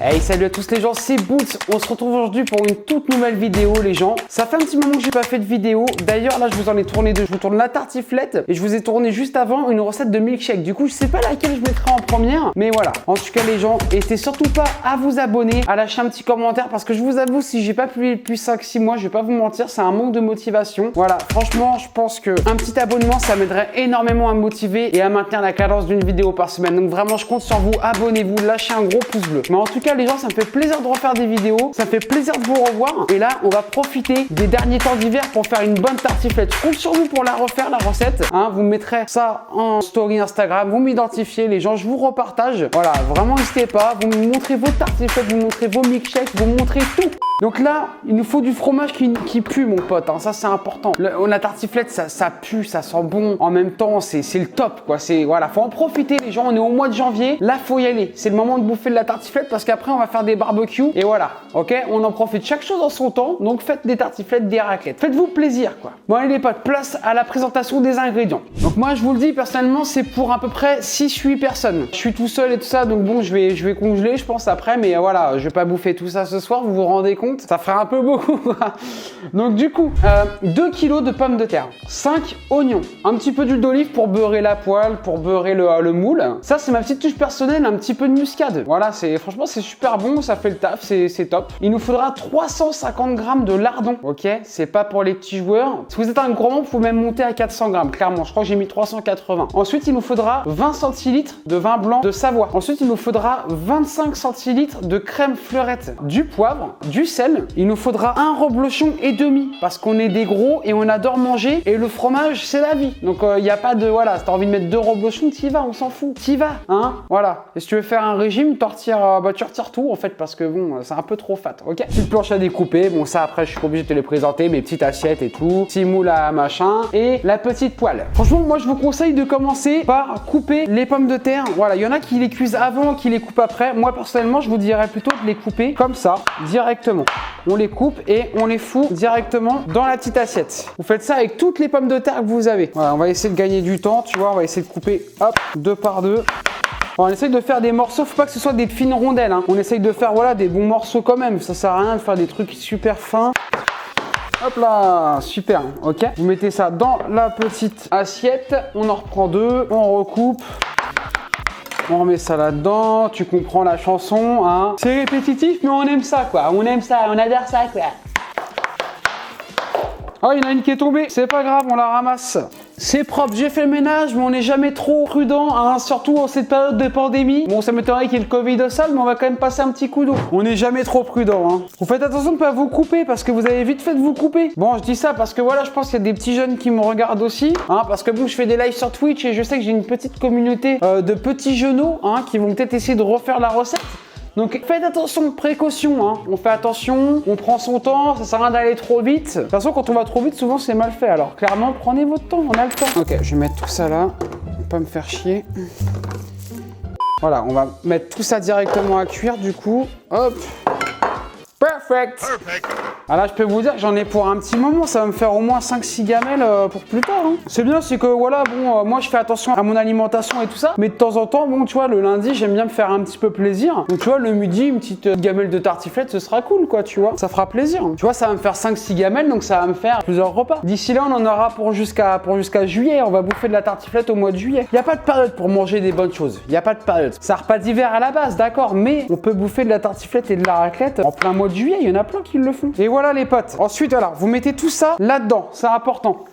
Hey, salut à tous les gens, c'est Boots. On se retrouve aujourd'hui pour une toute nouvelle vidéo les gens. Ça fait un petit moment que j'ai pas fait de vidéo. D'ailleurs là je vous en ai tourné deux. Je vous tourne la tartiflette et je vous ai tourné juste avant une recette de milkshake. Du coup je sais pas laquelle je mettrai en première, mais voilà. En tout cas les gens, n'hésitez surtout pas à vous abonner, à lâcher un petit commentaire parce que je vous avoue si j'ai pas publié depuis 5-6 mois, je vais pas vous mentir, c'est un manque de motivation. Voilà, franchement je pense que un petit abonnement ça m'aiderait énormément à me motiver et à maintenir la cadence d'une vidéo par semaine. Donc vraiment je compte sur vous, abonnez-vous, lâchez un gros pouce bleu. Mais en tout cas les gens, ça me fait plaisir de refaire des vidéos, ça me fait plaisir de vous revoir. Et là, on va profiter des derniers temps d'hiver pour faire une bonne tartiflette. Je compte sur vous pour la refaire, la recette. Hein, vous mettrez ça en story Instagram, vous m'identifiez, les gens, je vous repartage. Voilà, vraiment n'hésitez pas, vous me montrez vos tartiflettes, vous montrez vos milkshakes, vous montrez tout. Donc là, il nous faut du fromage qui pue, mon pote. Hein. Ça, c'est important. La tartiflette, ça pue, ça sent bon. En même temps, c'est le top, quoi. Voilà, faut en profiter, les gens. On est au mois de janvier. Là, faut y aller. C'est le moment de bouffer de la tartiflette parce qu'après, on va faire des barbecues. Et voilà, ok. On en profite. Chaque chose en son temps. Donc, faites des tartiflettes, des raclettes. Faites-vous plaisir, quoi. Bon, allez, les potes, place à la présentation des ingrédients. Donc, moi, je vous le dis, personnellement, c'est pour à peu près 6-8 personnes. Je suis tout seul et tout ça. Donc, bon, je vais congeler, je pense, après. Mais voilà, je vais pas bouffer tout ça ce soir. Vous vous rendez compte? Ça ferait un peu beaucoup. Donc du coup, 2 kg de pommes de terre, 5 oignons, un petit peu d'huile d'olive pour beurrer la poêle, pour beurrer le moule. Ça c'est ma petite touche personnelle, un petit peu de muscade. Voilà, franchement c'est super bon, ça fait le taf, c'est top. Il nous faudra 350 g de lardon, ok? C'est pas pour les petits joueurs. Si vous êtes un gourmand, vous pouvez même monter à 400 g, clairement. Je crois que j'ai mis 380. Ensuite, il nous faudra 20 centilitres de vin blanc de Savoie. Ensuite, il nous faudra 25 centilitres de crème fleurette, du poivre, du sel. Il nous faudra un reblochon et demi parce qu'on est des gros et on adore manger et le fromage c'est la vie. Donc il n'y a pas de voilà, si t'as envie de mettre 2 reblochons, t'y vas, on s'en fout. T'y vas, hein? Voilà. Et si tu veux faire un régime, tu retires tout en fait parce que bon, c'est un peu trop fat, ok? Petite planche à découper, bon ça après je suis pas obligé de te les présenter, mes petites assiettes et tout, petit moule à machin et la petite poêle. Franchement, moi je vous conseille de commencer par couper les pommes de terre. Voilà, il y en a qui les cuisent avant, qui les coupent après. Moi personnellement, je vous dirais plutôt de les couper comme ça, directement. On les coupe et on les fout directement dans la petite assiette. Vous faites ça avec toutes les pommes de terre que vous avez. Voilà, on va essayer de gagner du temps, tu vois, on va essayer de couper, hop, 2 par 2. On essaye de faire des morceaux, faut pas que ce soit des fines rondelles, hein. On essaye de faire, voilà, des bons morceaux quand même. Ça sert à rien de faire des trucs super fins. Hop là, super, ok. Vous mettez ça dans la petite assiette, on en reprend 2, on recoupe. On remet ça là-dedans, tu comprends la chanson, hein. C'est répétitif, mais on aime ça, quoi. On aime ça, on adore ça, quoi. Oh, il y en a une qui est tombée. C'est pas grave, on la ramasse. C'est propre, j'ai fait le ménage, mais on n'est jamais trop prudent, hein, surtout en cette période de pandémie. Bon, ça m'étonnerait qu'il y ait le Covid au sol, mais on va quand même passer un petit coup d'eau. On n'est jamais trop prudent, hein. Vous faites attention de ne pas vous couper, parce que vous avez vite fait de vous couper. Bon, je dis ça parce que voilà, je pense qu'il y a des petits jeunes qui me regardent aussi, hein, parce que bon, je fais des lives sur Twitch et je sais que j'ai une petite communauté de petits genoux, hein, qui vont peut-être essayer de refaire la recette. Donc faites attention, précaution, hein. On fait attention, on prend son temps, ça sert à rien d'aller trop vite. De toute façon, quand on va trop vite, souvent c'est mal fait. Alors clairement, prenez votre temps, on a le temps. Ok, je vais mettre tout ça là, pour pas me faire chier. Voilà, on va mettre tout ça directement à cuire du coup. Hop. Perfect. Ah là, je peux vous dire que j'en ai pour un petit moment. Ça va me faire au moins 5-6 gamelles pour plus tard, hein. C'est bien, c'est que voilà, bon, moi je fais attention à mon alimentation et tout ça. Mais de temps en temps, bon, tu vois, le lundi, j'aime bien me faire un petit peu plaisir. Donc tu vois, le midi, une petite gamelle de tartiflette, ce sera cool, quoi, tu vois. Ça fera plaisir. Tu vois, ça va me faire 5-6 gamelles, donc ça va me faire plusieurs repas. D'ici là, on en aura pour jusqu'à juillet. On va bouffer de la tartiflette au mois de juillet. Il n'y a pas de période pour manger des bonnes choses. Il n'y a pas de période. C'est un repas d'hiver à la base, d'accord. Mais on peut bouffer de la tartiflette et de la raclette en plein mois de juillet. Il y en a plein qui le font. Et voilà les potes. Ensuite, voilà, vous mettez tout ça là-dedans. C'est important.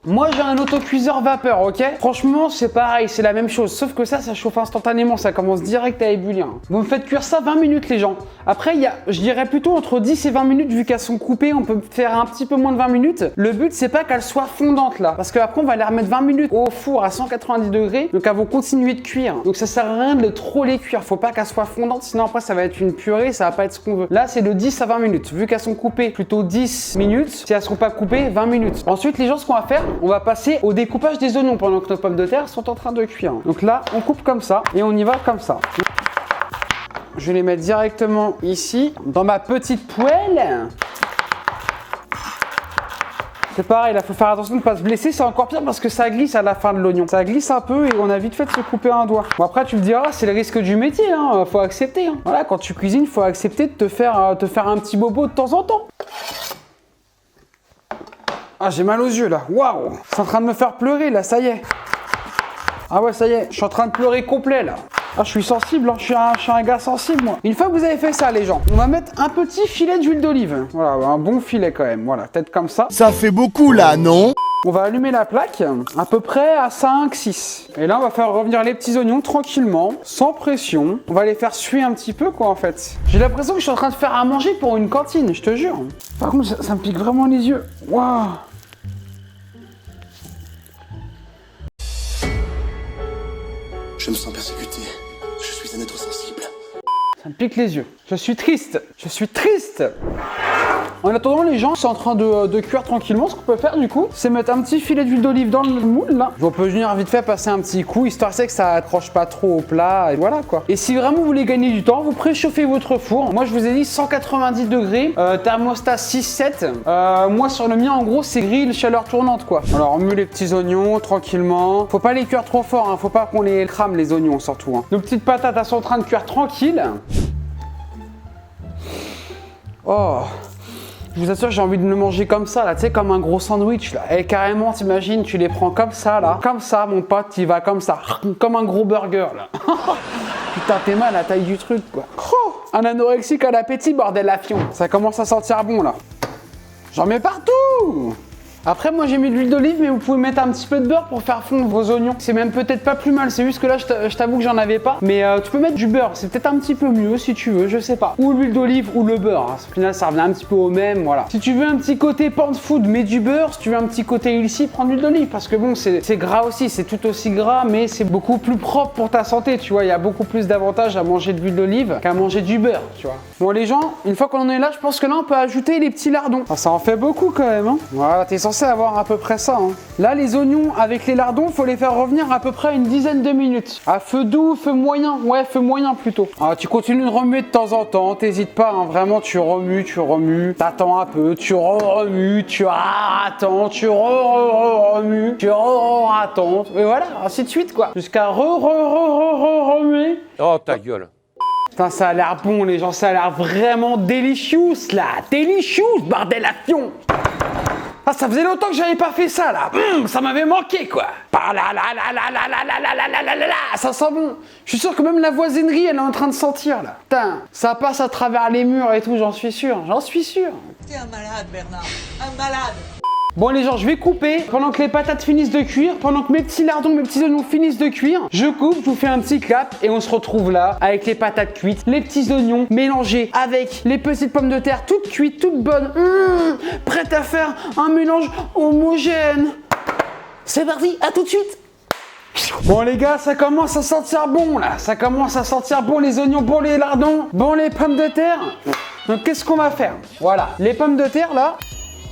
Moi, j'ai un autocuiseur vapeur, ok? Franchement, c'est pareil, c'est la même chose. Sauf que ça chauffe instantanément. Ça commence direct à ébullir. Vous me faites cuire ça 20 minutes, les gens. Après, il y a, je dirais plutôt entre 10 et 20 minutes, vu qu'elles sont coupées. On peut faire un petit peu moins de 20 minutes. Le but, c'est pas qu'elles soient fondantes, là. Parce qu'après, on va les remettre 20 minutes au four à 190 degrés. Donc, elles vont continuer de cuire. Donc, ça sert à rien de trop les cuire. Faut pas qu'elles soient fondantes. Sinon, après, ça va être une purée. Ça va pas être ce qu'on veut. Là, c'est de 10 à 20 minutes. Vu qu'elles sont coupées plutôt 10 minutes. Si elles sont pas coupées, 20 minutes. Ensuite, les gens, ce qu'on va faire, on va passer au découpage des oignons pendant que nos pommes de terre sont en train de cuire. Donc là, on coupe comme ça et on y va comme ça. Je vais les mettre directement ici, dans ma petite poêle. C'est pareil, là, faut faire attention de ne pas se blesser. C'est encore pire parce que ça glisse à la fin de l'oignon. Ça glisse un peu et on a vite fait de se couper un doigt. Bon, après, tu me diras, c'est le risque du métier, hein. Faut accepter. Hein. Voilà, quand tu cuisines, faut accepter de te faire un petit bobo de temps en temps. Ah, j'ai mal aux yeux là. Waouh! C'est en train de me faire pleurer là, ça y est. Ah ouais, ça y est, je suis en train de pleurer complet là. Ah, je suis sensible, hein. Je suis un gars sensible moi. Une fois que vous avez fait ça les gens, on va mettre un petit filet d'huile d'olive. Voilà, un bon filet quand même. Voilà, peut-être comme ça. Ça fait beaucoup là, non? On va allumer la plaque à peu près à 5-6. Et là, on va faire revenir les petits oignons tranquillement, sans pression. On va les faire suer un petit peu quoi en fait. J'ai l'impression que je suis en train de faire à manger pour une cantine, je te jure. Par contre, ça me pique vraiment les yeux. Waouh! Je me sens persécuté. Je suis un être sensible. Ça me pique les yeux. Je suis triste. Je suis triste. En attendant, les gens sont en train de cuire tranquillement. Ce qu'on peut faire du coup, c'est mettre un petit filet d'huile d'olive dans le moule là. On peut venir vite fait passer un petit coup, histoire que ça accroche pas trop au plat. Et voilà quoi. Et si vraiment vous voulez gagner du temps, vous préchauffez votre four. Moi, je vous ai dit 190 degrés, thermostat 6-7. Moi, sur le mien, en gros, c'est grill chaleur tournante quoi. Alors, on met les petits oignons tranquillement. Faut pas les cuire trop fort, hein. Faut pas qu'on les crame les oignons surtout. Hein. Nos petites patates, elles sont en train de cuire tranquille. Oh! Je vous assure, j'ai envie de me le manger comme ça, là, tu sais, comme un gros sandwich, là. Et carrément, t'imagines, tu les prends comme ça, là. Comme ça, mon pote, tu vas comme ça. Comme un gros burger, là. Putain, t'es mal à la taille du truc, quoi. Oh, un anorexique à l'appétit, bordel la fion. Ça commence à sentir bon, là. J'en mets partout! Après, moi j'ai mis de l'huile d'olive, mais vous pouvez mettre un petit peu de beurre pour faire fondre vos oignons. C'est même peut-être pas plus mal, c'est juste que là, je t'avoue que j'en avais pas. Mais tu peux mettre du beurre, c'est peut-être un petit peu mieux si tu veux, je sais pas. Ou l'huile d'olive ou le beurre. Hein. Au final, ça revient un petit peu au même, voilà. Si tu veux un petit côté pan de food, mets du beurre. Si tu veux un petit côté healthy, prends de l'huile d'olive. Parce que bon, c'est gras aussi, c'est tout aussi gras, mais c'est beaucoup plus propre pour ta santé, tu vois. Il y a beaucoup plus d'avantages à manger de l'huile d'olive qu'à manger du beurre, tu vois. Bon, les gens, une fois qu'on en est là, je pense que là, on peut ajouter les petits lardons. Ah, ça en fait beaucoup quand même, hein. Voilà, t'es censé avoir à peu près ça. Hein. Là, les oignons avec les lardons, faut les faire revenir à peu près une dizaine de minutes. À feu doux, feu moyen. Ouais, feu moyen plutôt. Ah, tu continues de remuer de temps en temps, t'hésites pas. Hein. Vraiment, tu remues. T'attends un peu, tu remues, tu attends, tu remues, tu attends. Et voilà, ainsi de suite quoi. Jusqu'à remuer. Oh ta gueule. Putain, ça a l'air bon les gens, ça a l'air vraiment délicieux là. Délicieux, bordel à fion. Ah, ça faisait longtemps que j'avais pas fait ça là. Ça m'avait manqué quoi. Ça sent bon. Je suis sûr que même la voisinerie elle est en train de sentir là. Putain, ça passe à travers les murs et tout, j'en suis sûr. J'en suis sûr. T'es un malade Bernard, un malade. Bon les gens, je vais couper pendant que les patates finissent de cuire, pendant que mes petits lardons, mes petits oignons finissent de cuire. Je coupe, je vous fais un petit clap et on se retrouve là avec les patates cuites, les petits oignons mélangés avec les petites pommes de terre toutes cuites, toutes bonnes, prêtes à faire un mélange homogène. C'est parti, à tout de suite. Bon les gars, ça commence à sentir bon là, ça commence à sentir bon les oignons, bon les lardons, bon les pommes de terre. Donc qu'est-ce qu'on va faire? Voilà, les pommes de terre là,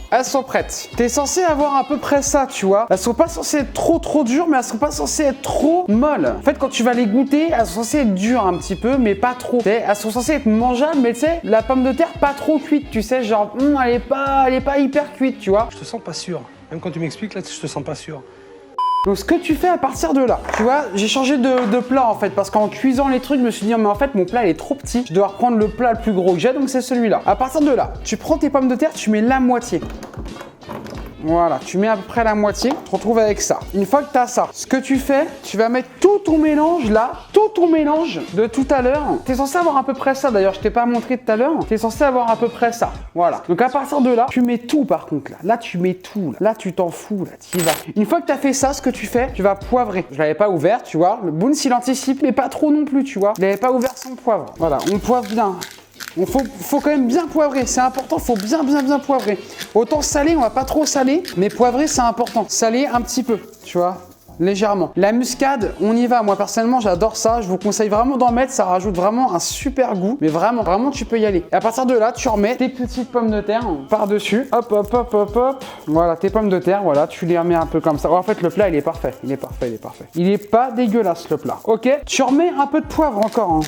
elles sont prêtes. T'es censé avoir à peu près ça, tu vois. Elles sont pas censées être trop dures, mais elles sont pas censées être trop molles. En fait, quand tu vas les goûter, elles sont censées être dures un petit peu, mais pas trop. T'sais, elles sont censées être mangeables, mais tu sais, la pomme de terre pas trop cuite, tu sais, genre, elle est pas hyper cuite, tu vois. Je te sens pas sûr. Même quand tu m'expliques, là, je te sens pas sûr. Donc ce que tu fais à partir de là, tu vois, j'ai changé de plat en fait, parce qu'en cuisant les trucs, je me suis dit, mais en fait, mon plat il est trop petit, je dois reprendre le plat le plus gros que j'ai, donc c'est celui-là. À partir de là, tu prends tes pommes de terre, tu mets la moitié. Voilà, tu mets à peu près la moitié, tu te retrouves avec ça. Une fois que tu as ça, ce que tu fais, tu vas mettre tout ton mélange là, tout ton mélange de tout à l'heure. Tu es censé avoir à peu près ça, d'ailleurs, je t'ai pas montré tout à l'heure. Tu es censé avoir à peu près ça, voilà. Donc à partir de là, tu mets tout par contre là. Là, tu mets tout, là tu t'en fous, là, tu y vas. Une fois que tu as fait ça, ce que tu fais, tu vas poivrer. Je l'avais pas ouvert, tu vois. Le Boons, il anticipe, mais pas trop non plus, tu vois. Il n'avait pas ouvert son poivre. Voilà, on poivre bien. Faut quand même bien poivrer, c'est important, faut bien poivrer. Autant saler, on va pas trop saler, mais poivrer c'est important. Saler un petit peu, tu vois, légèrement. La muscade, on y va. Moi personnellement, j'adore ça. Je vous conseille vraiment d'en mettre, ça rajoute vraiment un super goût. Mais vraiment, tu peux y aller. Et à partir de là, tu remets tes petites pommes de terre par-dessus. Hop. Voilà, tes pommes de terre, voilà, tu les remets un peu comme ça. En fait, le plat, il est parfait. Il est pas dégueulasse, le plat. Ok, tu remets un peu de poivre encore, hein.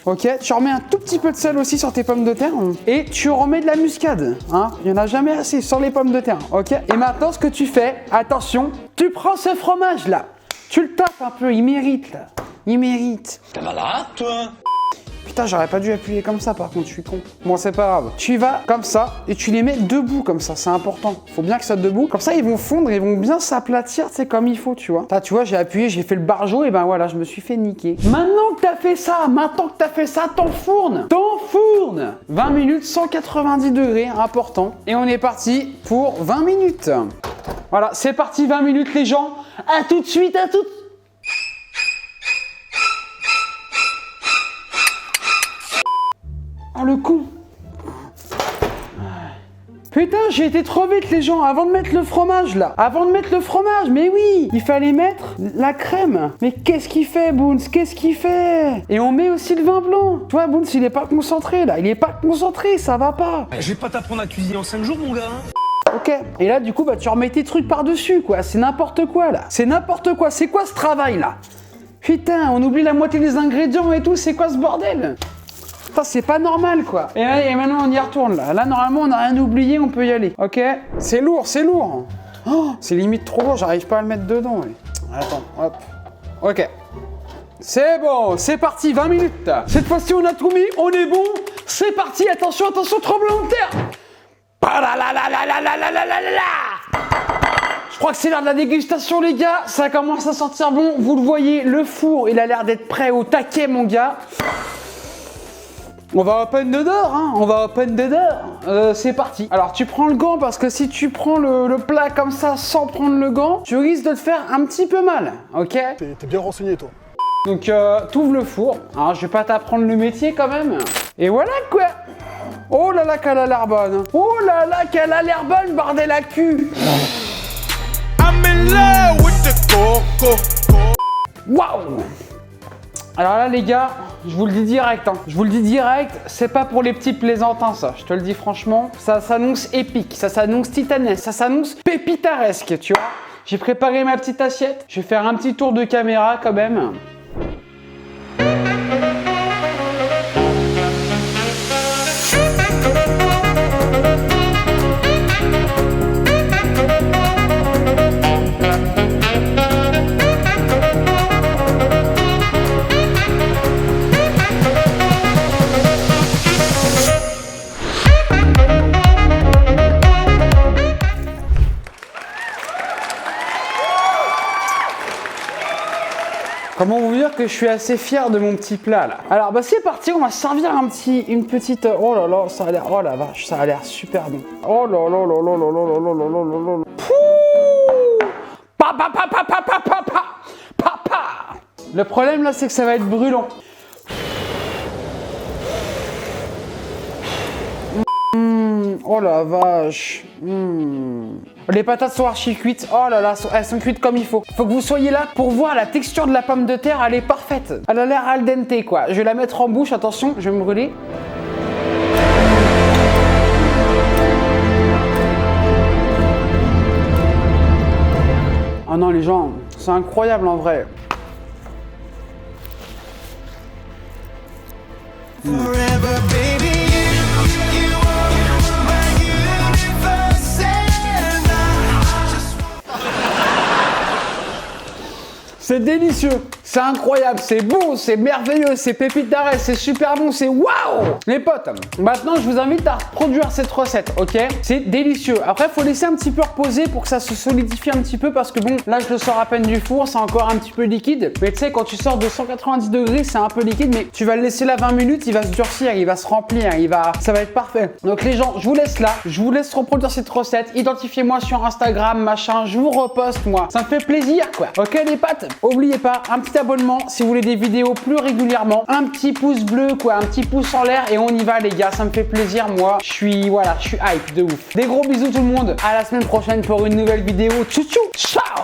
Ok, tu remets un tout petit peu de sel aussi sur tes pommes de terre. Et tu remets de la muscade. Hein, il n'y en a jamais assez sur les pommes de terre. Ok. Et maintenant, ce que tu fais, attention, tu prends ce fromage là. Tu le tapes un peu, il mérite là. Il mérite. T'es malade, toi? Putain, j'aurais pas dû appuyer comme ça par contre, je suis con. Bon, c'est pas grave. Tu y vas comme ça et tu les mets debout comme ça, c'est important. Faut bien que ça soit debout. Comme ça, ils vont fondre, ils vont bien s'aplatir, c'est comme il faut, tu vois. Là, tu vois, j'ai appuyé, j'ai fait le barjo et ben voilà, je me suis fait niquer. Maintenant que t'as fait ça, t'enfournes. 20 minutes, 190 degrés, important. Et on est parti pour 20 minutes. Voilà, c'est parti, 20 minutes les gens. À tout de suite, à tout. Oh le con! Putain, j'ai été trop vite les gens, avant de mettre le fromage là. Avant de mettre le fromage, mais oui! Il fallait mettre la crème. Mais qu'est-ce qu'il fait, Boons? Qu'est-ce qu'il fait? Et on met aussi le vin blanc. Tu vois, Boons, il est pas concentré là. Il est pas concentré, ça va pas. Je vais pas t'apprendre à cuisiner en 5 jours, mon gars. Ok. Et là, du coup, bah tu remets tes trucs par-dessus, quoi. C'est n'importe quoi là. C'est n'importe quoi. C'est quoi ce travail là? Putain, on oublie la moitié des ingrédients et tout. C'est quoi ce bordel? C'est pas normal quoi. Et maintenant on y retourne là. Là normalement on n'a rien oublié, on peut y aller. Ok. C'est lourd, c'est lourd. Oh, c'est limite trop lourd, j'arrive pas à le mettre dedans. Attends, hop. Ok. C'est bon, c'est parti, 20 minutes. Cette fois-ci on a tout mis, on est bon. C'est parti, attention, attention, tremblement de terre. Je crois que c'est l'heure de la dégustation les gars. Ça commence à sentir bon. Vous le voyez, le four il a l'air d'être prêt au taquet mon gars. On va open dedans, hein. On va open dedans. C'est parti. Alors tu prends le gant parce que si tu prends le plat comme ça sans prendre le gant, tu risques de te faire un petit peu mal, ok? T'es bien renseigné toi. Donc t'ouvres le four. Alors je vais pas t'apprendre le métier quand même. Et voilà quoi. Oh là là qu'elle a l'air bonne. Oh là là qu'elle a l'air bonne, bordel à cul. I'm in love with the coco. Waouh. Alors là les gars, je vous le dis direct, hein. Je vous le dis direct, c'est pas pour les petits plaisantins ça, je te le dis franchement. Ça s'annonce épique, ça s'annonce titanesque, ça s'annonce pépitaresque, tu vois. J'ai préparé ma petite assiette, je vais faire un petit tour de caméra quand même. Comment vous dire que je suis assez fier de mon petit plat là. Alors bah c'est parti, on va servir une petite... Oh là là, ça a l'air... Oh la vache, ça a l'air super bon. Oh là là là là là là là là là là là. Pouh. Papa papa papa papa papa. Le problème là c'est que ça va être brûlant. Oh la vache. Les patates sont archi cuites. Oh là là, elles sont cuites comme il faut. Faut que vous soyez là pour voir la texture de la pomme de terre. Elle est parfaite. Elle a l'air al dente quoi. Je vais la mettre en bouche. Attention, je vais me brûler. Oh non les gens, c'est incroyable en vrai. Forever, baby, you are my universe, and I just C'est délicieux, c'est incroyable, c'est beau, c'est merveilleux, c'est pépite d'arrêt, c'est super bon, c'est waouh. Les potes, maintenant je vous invite à reproduire cette recette, ok? C'est délicieux. Après, faut laisser un petit peu reposer pour que ça se solidifie un petit peu parce que bon, là je le sors à peine du four, c'est encore un petit peu liquide. Mais tu sais, quand tu sors de 190 degrés, c'est un peu liquide, mais tu vas le laisser là 20 minutes, il va se durcir, il va se remplir, ça va être parfait. Donc les gens, je vous laisse là, je vous laisse reproduire cette recette, identifiez-moi sur Instagram, machin, je vous reposte moi. Ça me fait plaisir quoi. Ok les potes? Oubliez pas, un petit abonnement si vous voulez des vidéos plus régulièrement, un petit pouce bleu quoi, un petit pouce en l'air et on y va les gars, ça me fait plaisir moi, je suis hype de ouf. Des gros bisous tout le monde, à la semaine prochaine pour une nouvelle vidéo, tchou tchou, ciao.